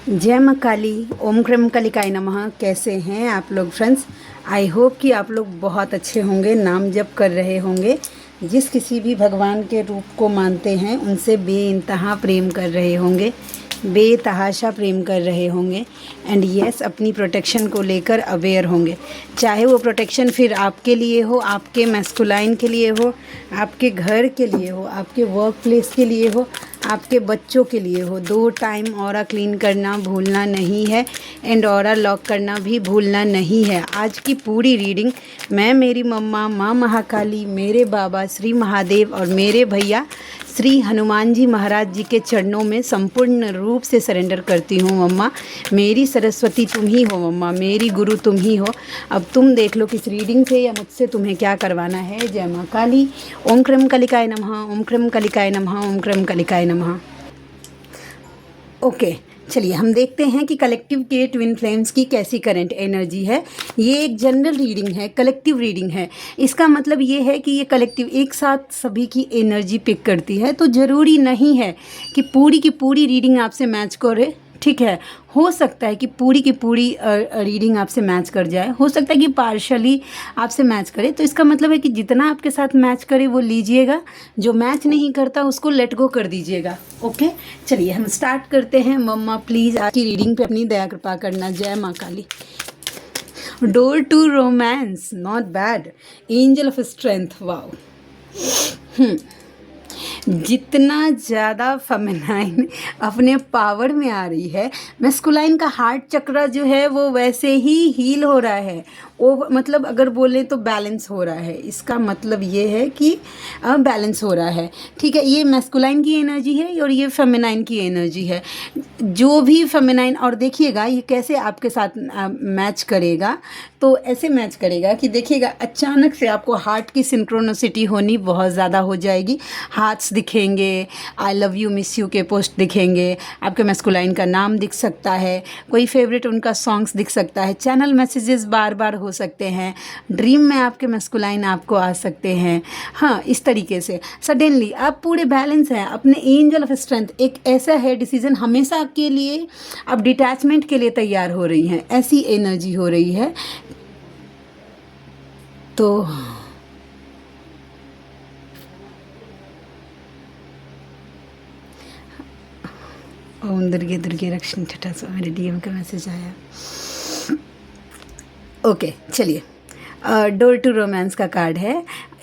जय माँ काली। ओम क्रम कलिकाय नमः। कैसे हैं आप लोग फ्रेंड्स? आई होप कि आप लोग बहुत अच्छे होंगे, नाम जप कर रहे होंगे, जिस किसी भी भगवान के रूप को मानते हैं उनसे बेइंतहा प्रेम कर रहे होंगे, बेतहाशा प्रेम कर रहे होंगे एंड यस अपनी प्रोटेक्शन को लेकर अवेयर होंगे। चाहे वो प्रोटेक्शन फिर आपके लिए हो, आपके मैस्कुलाइन के लिए हो, आपके घर के लिए हो, आपके वर्क प्लेस के लिए हो, आपके बच्चों के लिए हो। 2 टाइम ऑरा क्लीन करना भूलना नहीं है एंड ऑरा लॉक करना भी भूलना नहीं है। आज की पूरी रीडिंग मैं मेरी मम्मा माँ महाकाली, मेरे बाबा श्री महादेव और मेरे भैया श्री हनुमान जी महाराज जी के चरणों में संपूर्ण रूप से सरेंडर करती हूँ। मम्मा मेरी सरस्वती तुम ही हो, मम्मा मेरी गुरु तुम ही हो। अब तुम देख लो किस रीडिंग से या मुझसे तुम्हें क्या करवाना है। जय माँ काली। ओम क्रम कलिकाय नमः, ओम क्रम कलिकाय नमः, ओम क्रम कलिकाय नमः। ओके चलिए हम देखते हैं कि कलेक्टिव के ट्विन फ्लेम्स की कैसी करंट एनर्जी है। ये एक जनरल रीडिंग है, कलेक्टिव रीडिंग है। इसका मतलब ये है कि ये कलेक्टिव एक साथ सभी की एनर्जी पिक करती है, तो ज़रूरी नहीं है कि पूरी की पूरी रीडिंग आपसे मैच करे। ठीक है, हो सकता है कि पूरी की पूरी रीडिंग आपसे मैच कर जाए, हो सकता है कि पार्शली आपसे मैच करे। तो इसका मतलब है कि जितना आपके साथ मैच करे वो लीजिएगा, जो मैच नहीं करता उसको लेट गो कर दीजिएगा। ओके चलिए हम स्टार्ट करते हैं। मम्मा प्लीज़ आज की रीडिंग पे अपनी दया कृपा करना। जय माँ Kali. Door to romance, not bad. Angel of strength, wow. जितना ज़्यादा फेमिनाइन अपने पावर में आ रही है, मैस्कुलाइन का हार्ट चक्र जो है वो वैसे ही हील हो रहा है। वो मतलब अगर बोले तो बैलेंस हो रहा है। इसका मतलब ये है कि बैलेंस हो रहा है। ठीक है, ये मैस्कुलाइन की एनर्जी है और ये फेमिनाइन की एनर्जी है। जो भी फेमिनाइन, और देखिएगा ये कैसे आपके साथ मैच करेगा। तो ऐसे मैच करेगा कि देखिएगा अचानक से आपको हार्ट की सिंक्रोनिसिटी होनी बहुत ज़्यादा हो जाएगी। हार्ट्स दिखेंगे, I love you miss you के पोस्ट दिखेंगे, आपके मैस्कुलाइन का नाम दिख सकता है, कोई फेवरेट उनका सॉन्ग्स दिख सकता है, चैनल मैसेजेस बार बार हो सकते हैं, ड्रीम में आपके मैस्कुलाइन आपको आ सकते हैं। हाँ, इस तरीके से सडनली आप पूरे बैलेंस हैं। अपने एंजल ऑफ स्ट्रेंथ एक ऐसा है डिसीजन हमेशा आपके लिए, आप डिटैचमेंट के लिए तैयार हो रही हैं, ऐसी एनर्जी हो रही है। तो ओम दुर्गे दुर्गे रक्षण छठा सो मेरे डीएम का मैसेज आया। ओके चलिए, डोर टू रोमांस का कार्ड है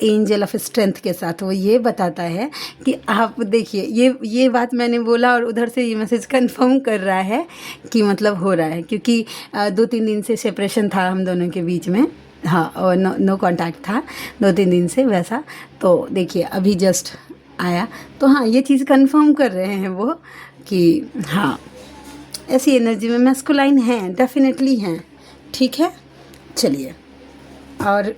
एंजल ऑफ स्ट्रेंथ के साथ। वो ये बताता है कि आप देखिए, ये बात मैंने बोला और उधर से ये मैसेज कंफर्म कर रहा है कि मतलब हो रहा है, क्योंकि 2-3 दिन से सेपरेशन था हम दोनों के बीच में। हाँ, और नो कांटेक्ट था 2-3 दिन से वैसा। तो देखिए अभी जस्ट आया, तो हाँ ये चीज़ कंफर्म कर रहे हैं वो कि हाँ ऐसी एनर्जी में मैस्कुलाइन हैं, डेफिनेटली हैं। ठीक है चलिए, और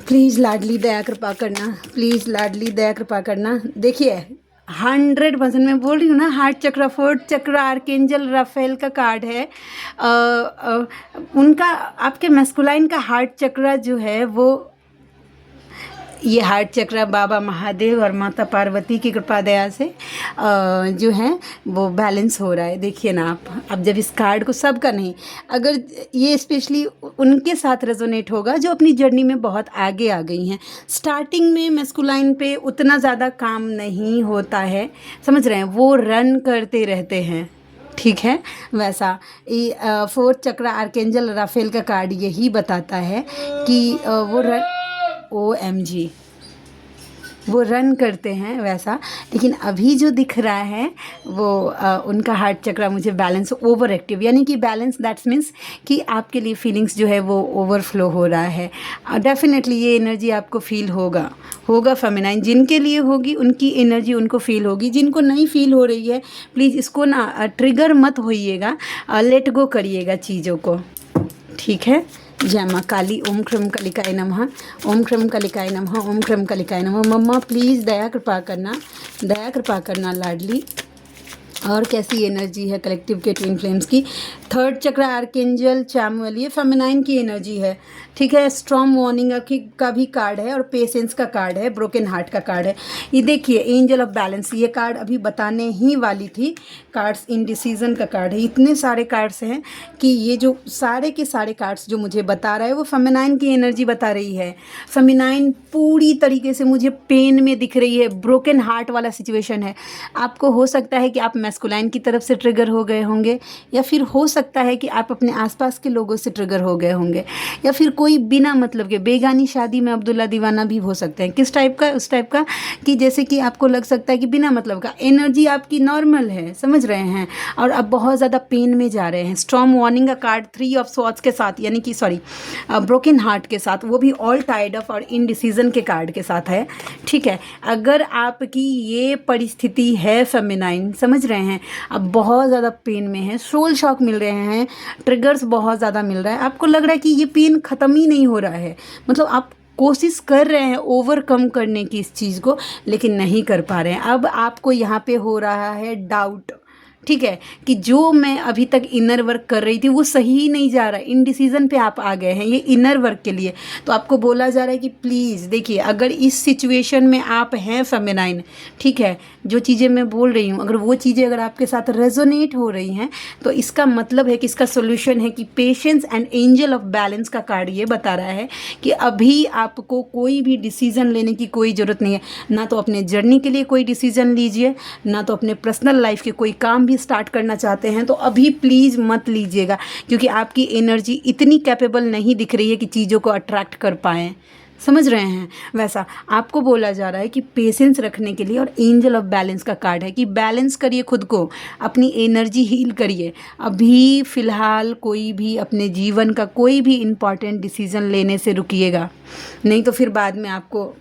प्लीज़ लाडली दया कृपा करना, प्लीज़ लाडली दया कृपा करना। देखिए 100% मैं बोल रही हूँ ना, हार्ट चक्र, फोर्थ चक्र, आर्कएंजल राफेल का कार्ड है। उनका आपके मैस्कुलाइन का हार्ट चक्र जो है वो, ये हार्ट चक्र बाबा महादेव और माता पार्वती की कृपा दया से जो है वो बैलेंस हो रहा है। देखिए ना आप, अब जब इस कार्ड को, सबका नहीं, अगर ये स्पेशली उनके साथ रेजोनेट होगा जो अपनी जर्नी में बहुत आगे आ गई हैं। स्टार्टिंग में मैस्कुलाइन पे उतना ज़्यादा काम नहीं होता है, समझ रहे हैं, वो रन करते रहते हैं। ठीक है, वैसा ये फोर्थ चक्र आर्कएंजल राफेल का कार्ड यही बताता है कि वो रन, OMG, वो रन करते हैं वैसा। लेकिन अभी जो दिख रहा है वो उनका हार्ट चक्र मुझे बैलेंस, ओवर एक्टिव, यानी कि बैलेंस दैट्स मीन्स कि आपके लिए फीलिंग्स जो है वो ओवरफ्लो हो रहा है। डेफिनेटली ये एनर्जी आपको फील होगा फेमिनाइन। जिनके लिए होगी उनकी एनर्जी उनको फील होगी, जिनको नहीं फील हो रही है प्लीज़ इसको ना ट्रिगर मत होइएगा, लेट गो करिएगा चीज़ों को। ठीक है, जय माँ काली। ओम क्रम कलिकाय नमः, ओम क्रम कलिकाय नमः, ओम क्रम कलिकाय नमः। मम्मा प्लीज़ दया कृपा करना, दया कृपा करना लाडली। और कैसी एनर्जी है कलेक्टिव के ट्विन फ्लेम्स की। थर्ड चक्र आर्कएंजल चैमुअल, ये फेमिनाइन की एनर्जी है, ठीक है। स्ट्रॉन्ग वार्निंग का भी कार्ड है और पेशेंस का कार्ड है, ब्रोकन हार्ट का कार्ड है। ये देखिए एंजल ऑफ बैलेंस, ये कार्ड अभी बताने ही वाली थी। कार्ड्स इनडिसीजन का कार्ड है। इतने सारे कार्ड्स हैं कि ये जो सारे के सारे कार्ड्स जो मुझे बता रहा है वो फेमिनाइन की एनर्जी बता रही है। फेमिनाइन पूरी तरीके से मुझे पेन में दिख रही है, ब्रोकन हार्ट वाला सिचुएशन है। आपको हो सकता है कि आप मैस्कुलाइन की तरफ से ट्रिगर हो गए होंगे, या फिर हो सकता है कि आप अपने आसपास के लोगों से ट्रिगर हो गए होंगे, या फिर कोई बिना मतलब के बेगानी शादी में अब्दुल्ला दीवाना भी हो सकते हैं। किस टाइप का? उस टाइप का कि जैसे कि आपको लग सकता है कि बिना मतलब का एनर्जी आपकी नॉर्मल है, समझ रहे हैं, और अब बहुत ज़्यादा पेन में जा रहे हैं। स्ट्रॉन्ग वार्निंग का कार्ड 3 ऑफ स्वॉर्ड्स के साथ, यानी कि ब्रोकन हार्ट के साथ, वो भी ऑल टाइड अप और इनडिसीजन के कार्ड के साथ है, ठीक है। अगर आपकी ये परिस्थिति है फेमिनाइन, समझ रहे हैं, अब बहुत ज़्यादा पेन में है, सोल शॉक मिल रहे हैं, ट्रिगर्स बहुत ज़्यादा मिल रहा है, आपको लग रहा है कि ये पेन ख़त्म ही नहीं हो रहा है, मतलब आप कोशिश कर रहे हैं ओवरकम करने की इस चीज़ को, लेकिन नहीं कर पा रहे हैं। अब आपको यहाँ पे हो रहा है डाउट, ठीक है, कि जो मैं अभी तक इनर वर्क कर रही थी वो सही ही नहीं जा रहा है। इनडिसीजन पे आप आ गए हैं ये इनर वर्क के लिए। तो आपको बोला जा रहा है कि प्लीज़ देखिए, अगर इस सिचुएशन में आप हैं फेमिनाइन, ठीक है, जो चीज़ें मैं बोल रही हूँ अगर वो चीज़ें अगर आपके साथ रेजोनेट हो रही हैं, तो इसका मतलब है कि इसका सोल्यूशन है कि patience and angel of balance का कार्ड ये बता रहा है कि अभी आपको कोई भी डिसीज़न लेने की कोई ज़रूरत नहीं है। ना तो अपने जर्नी के लिए कोई डिसीज़न लीजिए, ना तो अपने पर्सनल लाइफ के कोई काम भी स्टार्ट करना चाहते हैं तो अभी प्लीज़ मत लीजिएगा, क्योंकि आपकी एनर्जी इतनी कैपेबल नहीं दिख रही है कि चीज़ों को अट्रैक्ट कर पाएँ, समझ रहे हैं। वैसा आपको बोला जा रहा है कि पेशेंस रखने के लिए, और एंजल ऑफ बैलेंस का कार्ड है कि बैलेंस करिए खुद को, अपनी एनर्जी हील करिए। अभी फ़िलहाल कोई भी अपने जीवन का कोई भी इम्पॉर्टेंट डिसीज़न लेने से रुकिएगा, नहीं तो फिर बाद में आपको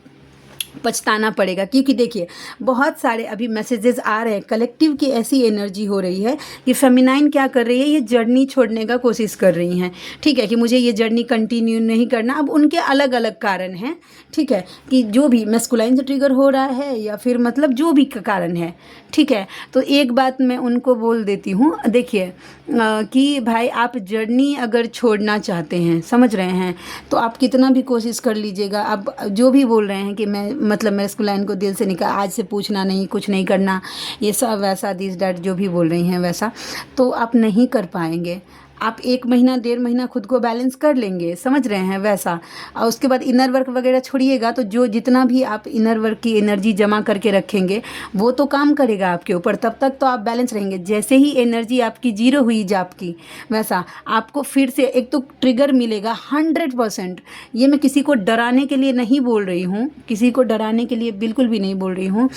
पछताना पड़ेगा। क्योंकि देखिए बहुत सारे अभी मैसेजेस आ रहे हैं, कलेक्टिव की ऐसी एनर्जी हो रही है कि फेमिनाइन क्या कर रही है, ये जर्नी छोड़ने का कोशिश कर रही हैं, ठीक है, कि मुझे ये जर्नी कंटिन्यू नहीं करना। अब उनके अलग अलग कारण हैं, ठीक है, कि जो भी मैस्कुलाइन से ट्रिगर हो रहा है या फिर मतलब जो भी कारण है, ठीक है। तो एक बात मैं उनको बोल देती हूँ, देखिए कि भाई आप जर्नी अगर छोड़ना चाहते हैं, समझ रहे हैं, तो आप कितना भी कोशिश कर लीजिएगा। अब जो भी बोल रहे हैं कि मैं मतलब मैस्कुलाइन को दिल से निकाल, आज से पूछना नहीं, कुछ नहीं करना, ये सब वैसा दिस डैट जो भी बोल रही हैं वैसा, तो आप नहीं कर पाएंगे। आप 1 महीना 1.5 महीना खुद को बैलेंस कर लेंगे, समझ रहे हैं वैसा, और उसके बाद इनर वर्क वगैरह छोड़िएगा तो जो जितना भी आप इनर वर्क की एनर्जी जमा करके रखेंगे वो तो काम करेगा आपके ऊपर, तब तक तो आप बैलेंस रहेंगे। जैसे ही एनर्जी आपकी जीरो हुई जाप की, वैसा आपको फिर से एक तो ट्रिगर मिलेगा 100%। ये मैं किसी को डराने के लिए नहीं बोल रही हूँ, किसी को डराने के लिए बिल्कुल भी नहीं बोल रही हूँ।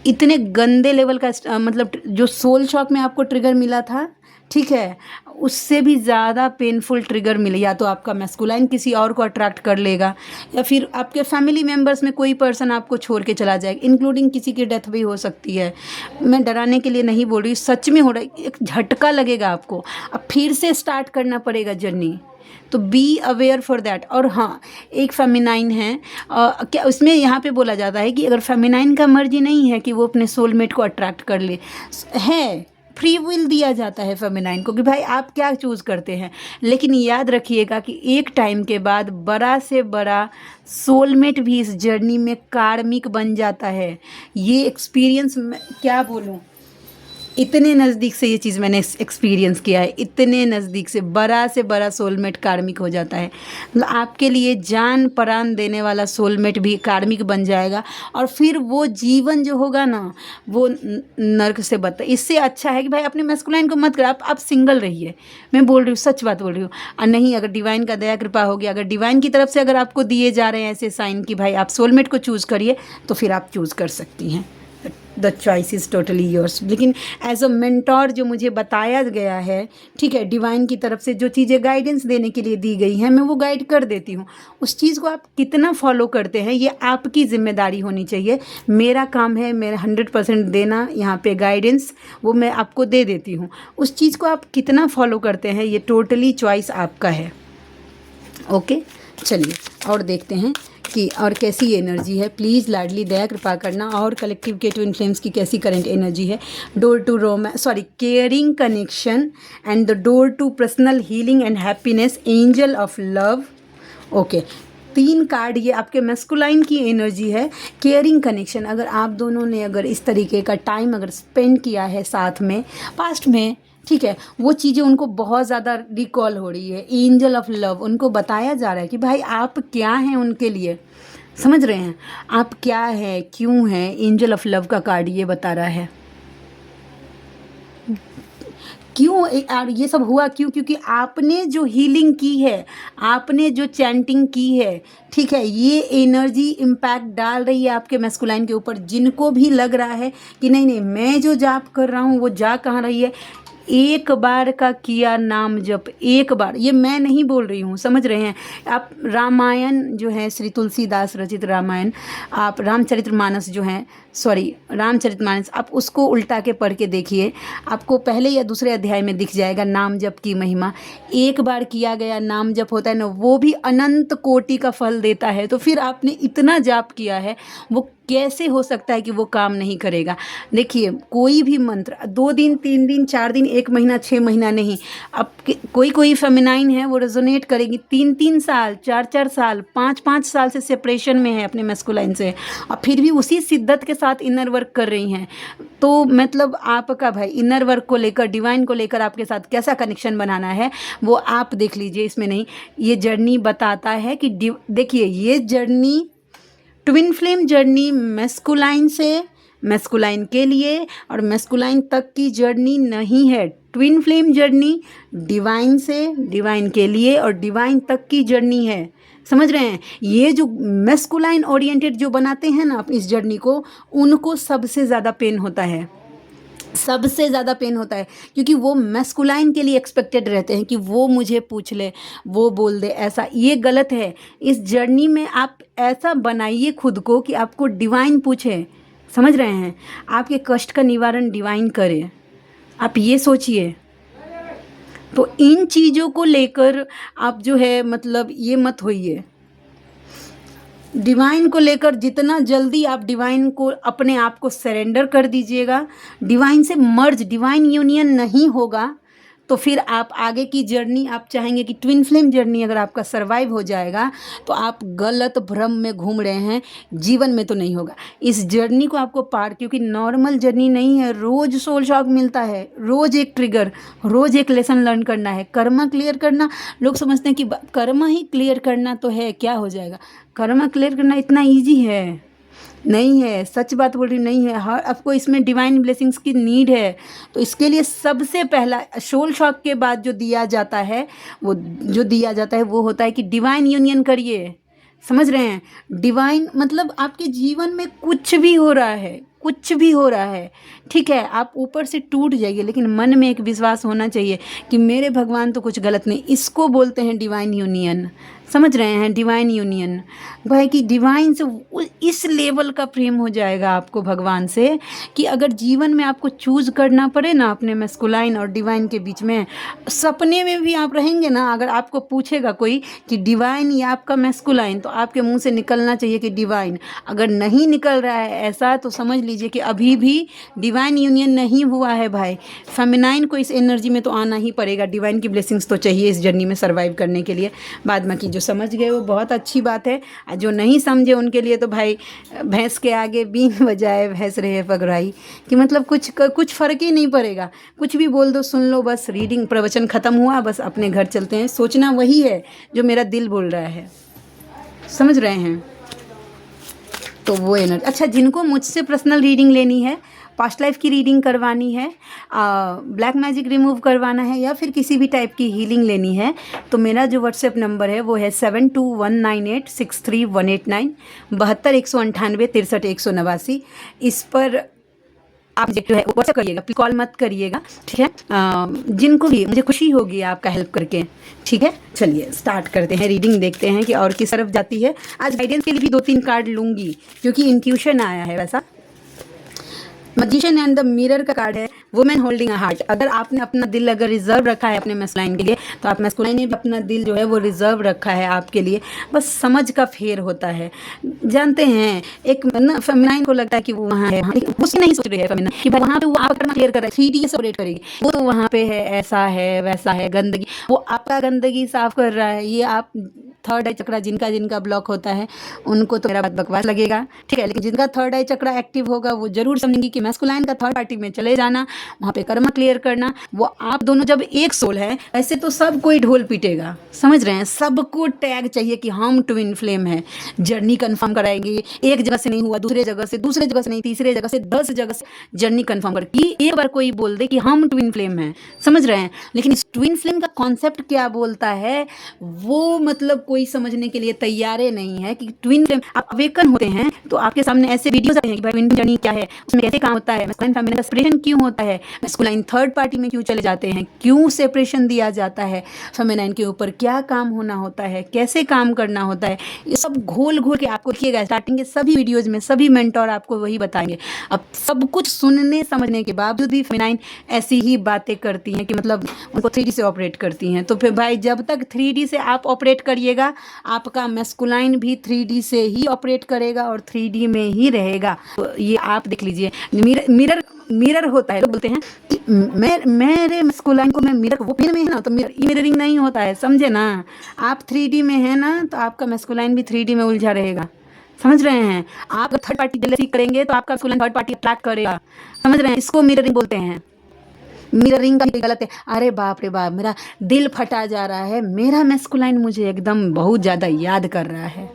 इतने गंदे लेवल का मतलब जो सोल शॉक में आपको ट्रिगर मिला था, ठीक है, उससे भी ज़्यादा पेनफुल ट्रिगर मिले। या तो आपका मैस्कुलाइन किसी और को अट्रैक्ट कर लेगा, या फिर आपके फैमिली मेम्बर्स में कोई पर्सन आपको छोड़ के चला जाएगा, इंक्लूडिंग किसी की डेथ भी हो सकती है। मैं डराने के लिए नहीं बोल रही, सच में हो रहा है, एक झटका लगेगा आपको, अब फिर से स्टार्ट करना पड़ेगा जर्नी, तो बी अवेयर फॉर दैट। और हाँ, एक फेमिनाइन है, क्या उसमें यहाँ पे बोला जाता है कि अगर फेमिनाइन का मर्जी नहीं है कि वो अपने सोलमेट को अट्रैक्ट कर ले, है फ्री विल दिया जाता है फेमिनाइन को कि भाई आप क्या चूज़ करते हैं। लेकिन याद रखिएगा कि एक टाइम के बाद बड़ा से बड़ा सोलमेट भी इस जर्नी में कार्मिक बन जाता है। ये एक्सपीरियंस क्या बोलूँ, इतने नज़दीक से ये चीज़ मैंने एक्सपीरियंस किया है, इतने नज़दीक से बड़ा सोलमेट कार्मिक हो जाता है। मतलब आपके लिए जान प्राण देने वाला सोलमेट भी कार्मिक बन जाएगा, और फिर वो जीवन जो होगा ना वो नर्क से बदतर। इससे अच्छा है कि भाई अपने मैस्कुलाइन को मत कर, आप सिंगल रहिए। मैं बोल रही हूँ, सच बात बोल रही हूँ। और नहीं, अगर डिवाइन का दया कृपा होगी, अगर डिवाइन की तरफ से अगर आपको दिए जा रहे हैं ऐसे साइन कि भाई आप सोलमेट को चूज़ करिए, तो फिर आप चूज़ कर सकती हैं। The choice is totally yours. लेकिन एज अ मेंटोर जो मुझे बताया गया है, ठीक है, डिवाइन की तरफ से जो चीज़ें गाइडेंस देने के लिए दी गई हैं, मैं वो गाइड कर देती हूँ। उस चीज़ को आप कितना फॉलो करते हैं ये आपकी जिम्मेदारी होनी चाहिए। मेरा काम है मेरा 100% देना यहाँ पे गाइडेंस, वो मैं आपको दे देती हूँ। उस चीज़ को आप कितना फॉलो करते हैं ये टोटली चॉइस आपका है। ओके, चलिए और देखते हैं कि और कैसी एनर्जी है, प्लीज़ लाडली दया कृपा करना। और कलेक्टिव के ट्विन फ्लेम्स की कैसी करंट एनर्जी है, door to caring connection and the door to personal healing and happiness, angel of love. Okay, 3 card ये आपके मैस्कुलाइन की एनर्जी है। केयरिंग कनेक्शन, अगर आप दोनों ने अगर इस तरीके का टाइम अगर स्पेंड किया है साथ में पास्ट में, ठीक है, वो चीज़ें उनको बहुत ज़्यादा रिकॉल हो रही है। एंजल ऑफ लव, उनको बताया जा रहा है कि भाई आप क्या हैं उनके लिए, समझ रहे हैं, आप क्या है, क्यों है। एंजल ऑफ लव का कार्ड ये बता रहा है क्यों, और ये सब हुआ क्यों, क्योंकि आपने जो हीलिंग की है, आपने जो चैंटिंग की है, ठीक है, ये एनर्जी इम्पैक्ट डाल रही है आपके मैस्कुलाइन के ऊपर। जिनको भी लग रहा है कि नहीं नहीं मैं जो जाप कर रहा हूँ वो जा कहाँ रही है, एक बार का किया नाम जप, एक बार, ये मैं नहीं बोल रही हूँ, समझ रहे हैं आप। रामायण जो है, श्री तुलसीदास रचित रामायण, आप रामचरितमानस जो है, रामचरितमानस, आप उसको उल्टा के पढ़ के देखिए, आपको पहले या दूसरे अध्याय में दिख जाएगा नाम जप की महिमा। एक बार किया गया नाम जप होता है ना, वो भी अनंत कोटि का फल देता है। तो फिर आपने इतना जाप किया है, वो कैसे हो सकता है कि वो काम नहीं करेगा। देखिए, कोई भी मंत्र 2 दिन 3 दिन 4 दिन 1 महीना 6 महीना नहीं, अब कोई फेमिनाइन है वो रेजोनेट करेगी 3 साल 4 साल 5 साल से सेपरेशन में है अपने मैस्कुलाइन से, और फिर भी उसी शिद्दत के साथ इनर वर्क कर रही हैं। तो मतलब आपका भाई इनर वर्क को लेकर, डिवाइन को लेकर आपके साथ कैसा कनेक्शन बनाना है वो आप देख लीजिए। इसमें नहीं, ये जर्नी बताता है कि देखिए, ये journey twin flame journey masculine से मैस्कुलाइन के लिए और मैस्कुलाइन तक की जर्नी नहीं है। ट्विन फ्लेम जर्नी डिवाइन से डिवाइन के लिए और डिवाइन तक की जर्नी है, समझ रहे हैं। ये जो मैस्कुलाइन ओरिएंटेड जो बनाते हैं ना इस जर्नी को, उनको सबसे ज़्यादा पेन होता है, सबसे ज़्यादा पेन होता है, क्योंकि वो मैस्कुलाइन के लिए एक्सपेक्टेड रहते हैं कि वो मुझे पूछ ले, वो बोल दे, ऐसा। ये गलत है। इस जर्नी में आप ऐसा बनाइए खुद को कि आपको डिवाइन पूछे, समझ रहे हैं, आपके कष्ट का निवारण डिवाइन करे, आप ये सोचिए। तो इन चीज़ों को लेकर आप जो है मतलब ये मत होइए। डिवाइन को लेकर जितना जल्दी आप डिवाइन को अपने आप को सरेंडर कर दीजिएगा, डिवाइन से मर्ज, डिवाइन यूनियन नहीं होगा तो फिर आप आगे की जर्नी, आप चाहेंगे कि ट्विन फ्लेम जर्नी अगर आपका सरवाइव हो जाएगा तो आप गलत भ्रम में घूम रहे हैं, जीवन में तो नहीं होगा। इस जर्नी को आपको पार, क्योंकि नॉर्मल जर्नी नहीं है, रोज़ सोल शॉक मिलता है, रोज़ एक ट्रिगर, रोज़ एक लेसन लर्न करना है, कर्मा क्लियर करना। लोग समझते हैं कि कर्मा ही क्लियर करना तो है, क्या हो जाएगा। कर्मा क्लियर करना इतना ईजी है नहीं है, सच बात बोल रही नहीं है। हर आपको इसमें डिवाइन ब्लेसिंग्स की नीड है। तो इसके लिए सबसे पहला सोल शॉक के बाद जो दिया जाता है वो होता है कि डिवाइन यूनियन करिए, समझ रहे हैं। डिवाइन मतलब आपके जीवन में कुछ भी हो रहा है, कुछ भी हो रहा है, ठीक है, आप ऊपर से टूट जाइए, लेकिन मन में एक विश्वास होना चाहिए कि मेरे भगवान तो कुछ गलत नहीं। इसको बोलते हैं डिवाइन यूनियन, समझ रहे हैं, डिवाइन यूनियन। भाई कि डिवाइन से इस लेवल का प्रेम हो जाएगा आपको भगवान से कि अगर जीवन में आपको चूज़ करना पड़े ना अपने मैस्कुलाइन और डिवाइन के बीच में, सपने में भी आप रहेंगे ना, अगर आपको पूछेगा कोई कि डिवाइन या आपका मैस्कुलाइन, तो आपके मुंह से निकलना चाहिए कि डिवाइन। अगर नहीं निकल रहा है ऐसा तो समझ लीजिए कि अभी भी डिवाइन यूनियन नहीं हुआ है भाई। फेमिनाइन को इस एनर्जी में तो आना ही पड़ेगा, डिवाइन की ब्लेसिंग्स तो चाहिए इस जर्नी में सर्वाइव करने के लिए। बाद में की जो समझ गए वो बहुत अच्छी बात है, जो नहीं समझे उनके लिए तो भाई भैंस के आगे बीन बजाए भैंस रहे पगड़ाई, कि मतलब कुछ फ़र्क ही नहीं पड़ेगा। कुछ भी बोल दो, सुन लो, बस रीडिंग प्रवचन ख़त्म हुआ, बस अपने घर चलते हैं। सोचना वही है जो मेरा दिल बोल रहा है, समझ रहे हैं। तो वो एनर्जी। अच्छा, जिनको मुझसे पर्सनल रीडिंग लेनी है, पास्ट लाइफ की रीडिंग करवानी है, ब्लैक मैजिक रिमूव करवाना है, या फिर किसी भी टाइप की हीलिंग लेनी है, तो मेरा जो व्हाट्सएप नंबर है वो है 7219863189 72 198 63 189। इस पर आप जो है व्हाट्सएप करिएगा, कॉल मत करिएगा, ठीक है। जिनको भी, मुझे खुशी होगी आपका हेल्प करके, ठीक है। चलिए स्टार्ट करते हैं, रीडिंग देखते हैं कि और किस तरफ जाती है। आज गाइडेंस के लिए भी 2-3 कार्ड लूँगी क्योंकि इंट्यूशन आया है वैसा। मैजिशियन एंड द मिरर का कार्ड है वुमेन होल्डिंग अ हार्ट। अगर आपने अपना दिल अगर रिजर्व रखा है अपने मैस्कुलाइन के लिए, तो आप मैस्कुलाइन ने भी अपना दिल जो है वो रिजर्व रखा है आपके लिए, बस समझ का फेर होता है। जानते हैं एक ना फेमिनाइन को लगता है कि वो वहाँ है, लेकिन उसकी नहीं सोच रही है फेमिनाइन कि भाई वहाँ पे वो आप अपना क्लियर कर रहा है, 3D से ऑपरेट करेगी, वो तो वहाँ पे है, ऐसा है वैसा है, गंदगी, वो आपका गंदगी साफ कर रहा है। ये आप थर्ड आई चक्रा जिनका जिनका ब्लॉक होता है उनको तो मेरा बात बकवास लगेगा, ठीक है, लेकिन जिनका थर्ड आई चक्रा एक्टिव होगा वो जरूर समझेंगे कि मैस्कुलाइन का थर्ड पार्टी में चले जाना, वहाँ पे कर्मा क्लियर करना, वो आप दोनों जब एक सोल है, ऐसे तो सब कोई ढोल पीटेगा, समझ रहे हैं, सबको टैग चाहिए कि हम ट्विन फ्लेम है। जर्नी कंफर्म कराएंगे, एक जगह से नहीं हुआ दूसरे जगह से नहीं, तीसरे जगह से 10 जगह से जर्नी कंफर्म कर कि एक बार कोई बोल दे कि हम ट्विन फ्लेम हैं, समझ रहे हैं। लेकिन इस ट्विन फ्लेम का कॉन्सेप्ट क्या बोलता है वो मतलब कोई समझने के लिए तैयार नहीं है कि ट्विन फ्लेम आप अवेकन होते हैं तो आपके सामने ऐसे वीडियोस आते हैं कि भाई ट्विन जर्नी क्या है, उसमें कैसे काम होता है, मैस्कुलाइन फेमिनिन का सेपरेशन क्यों होता है, मैस्कुलाइन थर्ड पार्टी में क्यों चले जाते हैं, क्यों सेपरेशन दिया जाता है, फेमिनिन के ऊपर क्या काम होना होता है, कैसे काम करना होता है, ये सब घोल घोल के आपको देखिएगा स्टार्टिंग के सभी वीडियोज में सभी मेंटोर आपको वही बताएंगे। अब सब कुछ सुनने समझने के बावजूद भी फेमिनाइन ऐसी ही बातें करती हैं कि मतलब उनको 3D से ऑपरेट करती हैं। तो फिर भाई जब तक 3D से आप ऑपरेट करिएगा आपका मैस्कुलाइन भी 3D से ही ऑपरेट करेगा और 3D में ही रहेगा। तो ये आप देख लीजिए, मिरर होता है, लोग बोलते हैं कि मेरे मैस्कुलाइन को मैं मिरर, वो पिन में है ना तो मिररिंग नहीं होता है, समझे ना। आप 3D में है ना तो आपका मैस्कुलाइन भी 3D में उलझा रहेगा, समझ रहे हैं। आप थर्ड पार्टी जेलसी करेंगे तो आपका मैस्कुलाइन थर्ड पार्टी अट्रैक्ट करेगा, समझ रहे हैं, इसको मिररिंग बोलते हैं। मिररिंग का भी गलत है, अरे बाप रे बाप मेरा दिल फटा जा रहा है, मेरा मैस्कुलाइन मुझे एकदम बहुत ज़्यादा याद कर रहा है,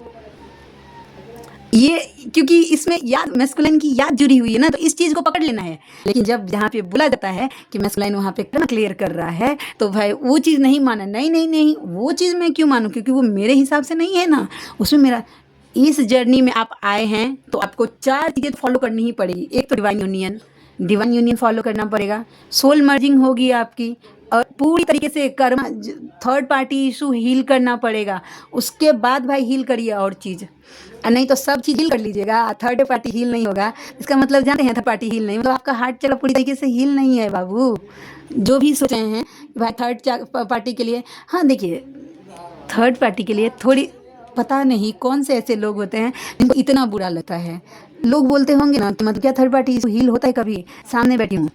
ये क्योंकि इसमें याद मैस्कुलाइन की याद जुड़ी हुई है ना, तो इस चीज़ को पकड़ लेना है। लेकिन जब जहाँ पे बोला जाता है कि मैस्कुलाइन वहाँ पे क्लियर कर रहा है तो भाई वो चीज़ नहीं माना, नहीं नहीं नहीं, वो चीज़ मैं क्यों मानूँ, क्योंकि वो मेरे हिसाब से नहीं है ना, उसमें मेरा इस जर्नी में आप आए हैं तो आपको 4 चीज़ें फॉलो करनी ही पड़ेगी। एक तो डिवाइन यूनियन फॉलो करना पड़ेगा, सोल मर्जिंग होगी आपकी, और पूरी तरीके से कर्म थर्ड पार्टी इशू हील करना पड़ेगा। उसके बाद भाई हील करिए और चीज़, नहीं तो सब चीज़ हील कर लीजिएगा, थर्ड पार्टी हील नहीं होगा, इसका मतलब जानते हैं थर्ड पार्टी हील नहीं मतलब आपका हार्ट चला पूरी तरीके से हील नहीं है बाबू। जो भी सोचे हैं भाई थर्ड पार्टी के लिए, हाँ देखिए थर्ड पार्टी के लिए थोड़ी पता नहीं कौन से ऐसे लोग होते हैं जिनको इतना बुरा लगता है। लोग बोलते होंगे ना कि मतलब क्या थर्ड पार्टी हील होता है, कभी सामने बैठी हूँ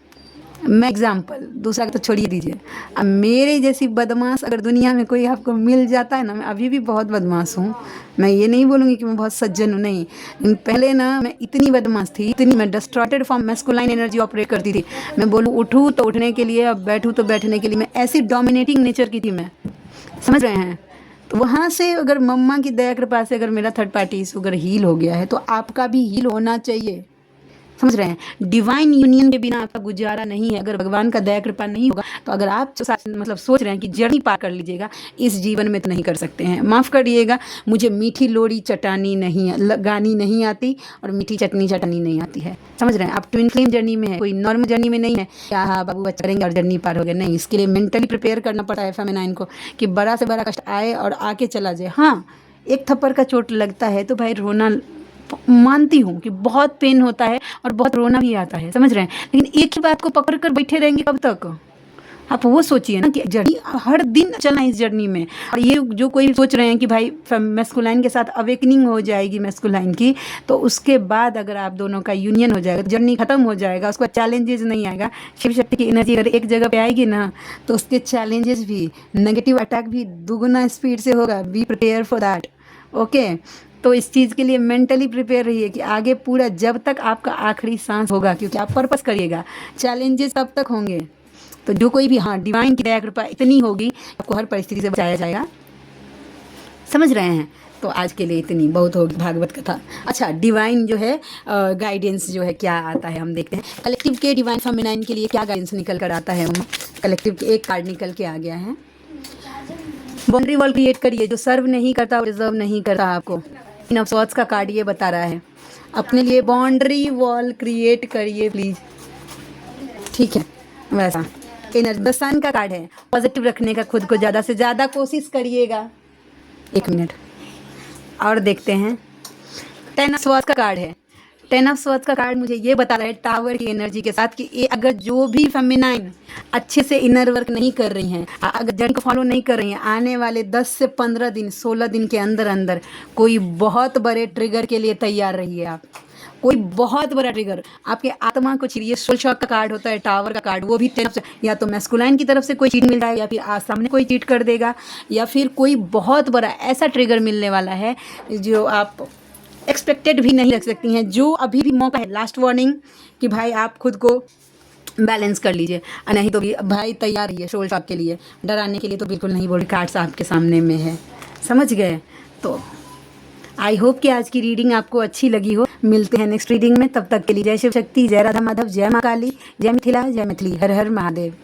मैं एग्जाम्पल, दूसरा तो छोड़िए दीजिए। अब मेरे जैसी बदमाश अगर दुनिया में कोई आपको मिल जाता है ना, मैं अभी भी बहुत बदमाश हूँ, मैं ये नहीं बोलूँगी कि मैं बहुत सज्जन हूँ, नहीं, पहले ना मैं इतनी बदमाश थी, इतनी मैं distorted form masculine energy operate करती थी। मैं बोलूँ उठूँ तो उठने के लिए, अब बैठूँ तो बैठने के लिए, मैं ऐसी डोमिनेटिंग नेचर की थी मैं, समझ रहे हैं। तो वहाँ से अगर मम्मा की दया कृपा से अगर मेरा थर्ड पार्टी इशू अगर हील हो गया है तो आपका भी हील होना चाहिए, समझ रहे हैं। डिवाइन यूनियन के बिना आपका गुजारा नहीं है, अगर भगवान का दया कृपा नहीं होगा तो अगर आप मतलब सोच रहे हैं कि जर्नी पार कर लीजिएगा इस जीवन में, तो नहीं कर सकते हैं। माफ़ करिएगा मुझे मीठी लोरी चटानी नहीं गानी नहीं आती और मीठी चटनी चटानी नहीं आती है, समझ रहे हैं। आप ट्विन फ्लेम जर्नी में है, कोई नॉर्मल जर्नी में नहीं है क्या हाँ बाबू बच्चा करेंगे और जर्नी पार हो गया, नहीं। इसके लिए मेंटली प्रिपेयर करना पड़ता है फेमिनाइन को कि बड़ा से बड़ा कष्ट आए और आके चला जाए। हाँ एक थप्पड़ का चोट लगता है तो भाई रोना मानती हूँ कि बहुत पेन होता है और बहुत रोना भी आता है, समझ रहे हैं, लेकिन एक ही बात को पकड़ कर बैठे रहेंगे कब तक। आप वो सोचिए ना कि जर्नी हर दिन चलना इस जर्नी में। और ये जो कोई सोच रहे हैं कि भाई मैस्कुलाइन के साथ अवेकनिंग हो जाएगी मैस्कुलाइन की, तो उसके बाद अगर आप दोनों का यूनियन हो जाएगा, जर्नी खत्म हो जाएगा, उसका चैलेंजेस नहीं आएगा। शिव शक्ति की एनर्जी अगर एक जगह पे आएगी ना तो उसके चैलेंजेस भी, नेगेटिव अटैक भी दुगुना स्पीड से होगा। Be prepare for that, okay. तो इस चीज़ के लिए मेंटली प्रिपेयर रहिए कि आगे पूरा जब तक आपका आखिरी सांस होगा, क्योंकि आप पर्पस करिएगा, चैलेंजेस तब तक होंगे। तो जो कोई भी, हाँ डिवाइन की दया कृपा इतनी होगी आपको हर परिस्थिति से बचाया जाएगा, समझ रहे हैं। तो आज के लिए इतनी बहुत होगी भागवत कथा। अच्छा डिवाइन जो है गाइडेंस जो है क्या आता है हम देखते हैं। कलेक्टिव के डिवाइन फेमिनाइन के लिए क्या गाइडेंस निकल कर आता है। कलेक्टिव के एक कार्ड निकल के आ गया है। बाउंड्री वॉल क्रिएट करिए, जो सर्व नहीं करता वो डिजर्व नहीं करता आपको। इन ऑफ सॉर्ड्स का कार्ड ये बता रहा है, अपने लिए बाउंड्री वॉल क्रिएट करिए प्लीज, ठीक है। वैसा द सन का कार्ड है, पॉजिटिव रखने का, खुद को ज़्यादा से ज़्यादा कोशिश करिएगा। एक मिनट और देखते हैं। 10 ऑफ सॉर्ड्स का कार्ड है। 10 ऑफ स्वॉर्ड्स का कार्ड मुझे ये बता रहा है टावर की एनर्जी के साथ कि ये अगर जो भी फेमिनाइन अच्छे से इनर वर्क नहीं कर रही हैं, अगर जर्नी को फॉलो नहीं कर रही हैं, आने वाले 10 से 15 दिन 16 दिन के अंदर अंदर कोई बहुत बड़े ट्रिगर के लिए तैयार रहिए आप। कोई बहुत बड़ा ट्रिगर आपके आत्मा को चाहिए। सोल शॉक का कार्ड होता है, टावर का कार्ड, वो भी तरफ से या तो मैस्कुलाइन की तरफ से कोई चीट मिल रहा है, या फिर आज सामने कोई चीट कर देगा, या फिर कोई बहुत बड़ा ऐसा ट्रिगर मिलने वाला है जो आप एक्सपेक्टेड भी नहीं रख सकती हैं। जो अभी भी मौका है, लास्ट वार्निंग कि भाई आप खुद को बैलेंस कर लीजिए, नहीं तो भी भाई तैयार ही है सोल शॉक के लिए। डराने के लिए तो बिल्कुल नहीं, बोल कार्ड्स आपके सामने में है, समझ गए। तो आई होप कि आज की रीडिंग आपको अच्छी लगी हो। मिलते हैं नेक्स्ट रीडिंग में, तब तक के लिए जय शिव शक्ति, जय राधा माधव, जय माँ काली, जय मिथिला, जय मैथिली, हर हर महादेव।